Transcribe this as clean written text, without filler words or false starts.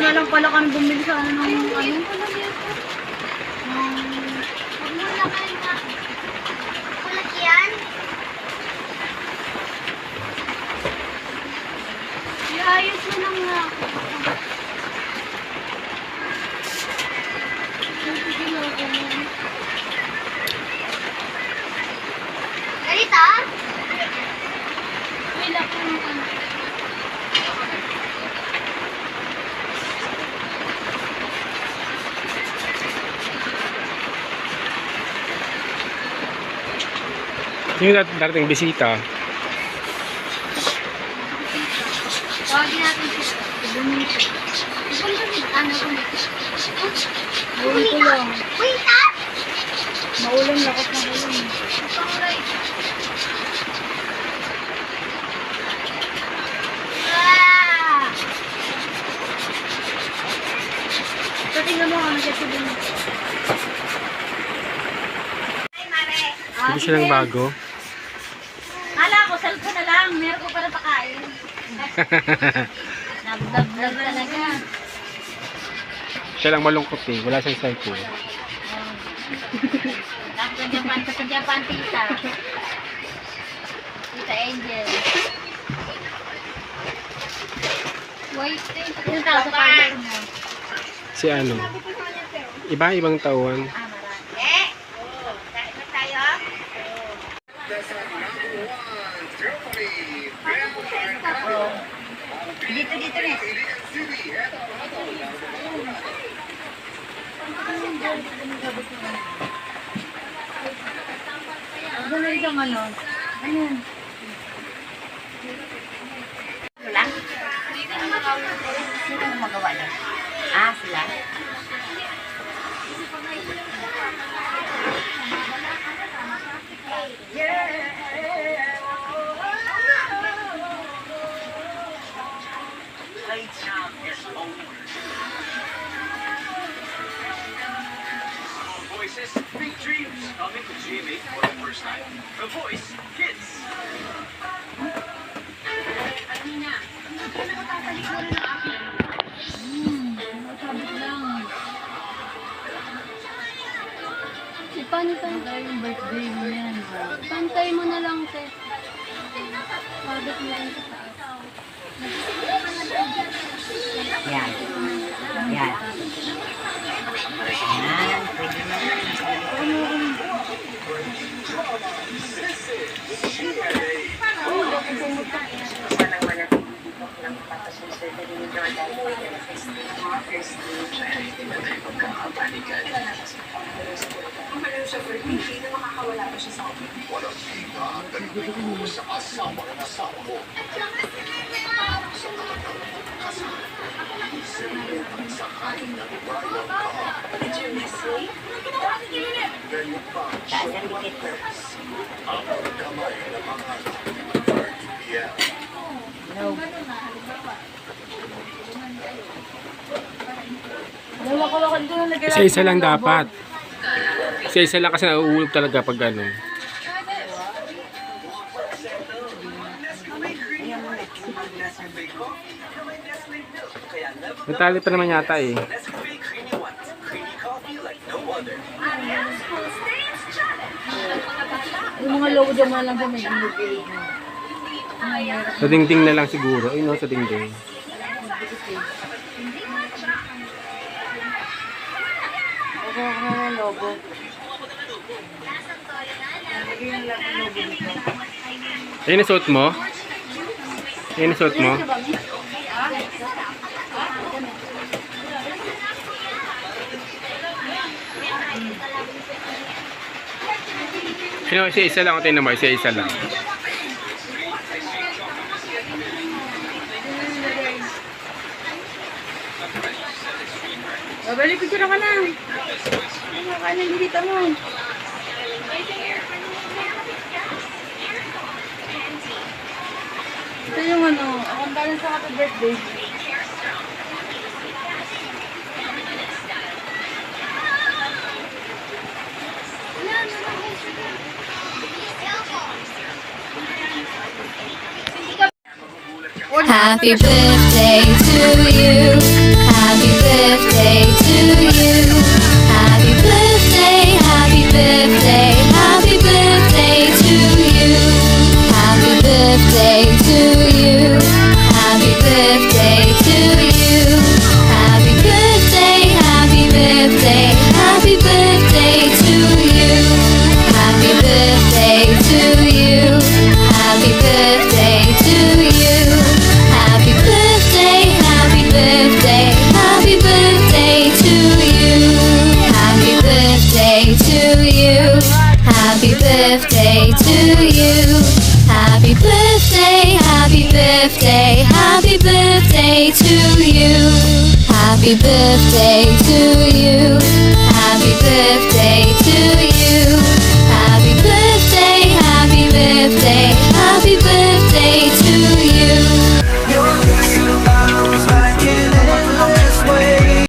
na lang pala kami bumili sa ano ng ano. Kulat yan? Iayos mo lang nga. Ganito? Wala ko ng ano. Yung darating bisita. Tawagin natin siya. Bumili. Ano ko na? Bumili ko lang. Wait, ah! Maulan, lakas na ulan. Ah! So, tingnan mo kung nagsasabi mo. Ay, Mare. Hindi siya ng bago. Hala ko, cellphone na lang. Meron ko para pakain. Nag-vlog talaga. Siya lang malungkot eh. Wala siyang cellphone. Nandiyan pa ang tita. Tita Angel. Wait, yung tao sa partner mo. Si ano? Ibang tauhan. Marami. Kain na tayo? Dito rin. Ano na isang ano? Ayun. Wala? Sino ang magawa na? Ah, sila? Voices, big dreams coming to GMA for the first time. The Voice Kids. Sabit lang. Ipantay yung birthday mo yan. Ipantay mo na lang, te. Sabit mo lang sa taas. Yan. Yan. Yan. Pwede na. Taas ang dikit. No. Isa-isa lang dapat. Isa-isa lang kasi nauulog talaga pag ano. Natali pa naman yata eh. Yung mga logo dyan mo lang dyan may ilog. Sa dingding na lang siguro. Ayun o, sa dingding. Ako na logo. Ayun na suot mo? Ayun na suot mo? Sino, isa-isa lang. Tingnan mo, isa-isa lang. Babali, picture ka na. Ano ka na, dito mo. Ito yung ano, akong galing sa happy birthday. Happy birthday to you. Happy birthday to you. Happy birthday, happy birthday, happy birthday to you. Happy birthday to you. Happy birthday to you. Happy birthday, happy birthday, happy birthday to you. Happy birthday to you. Happy birthday to you. Happy birthday, happy birthday, happy birthday to you. Happy birthday to you. Happy birthday to you. Happy birthday, happy birthday, happy birthday to you. Happy birthday to you.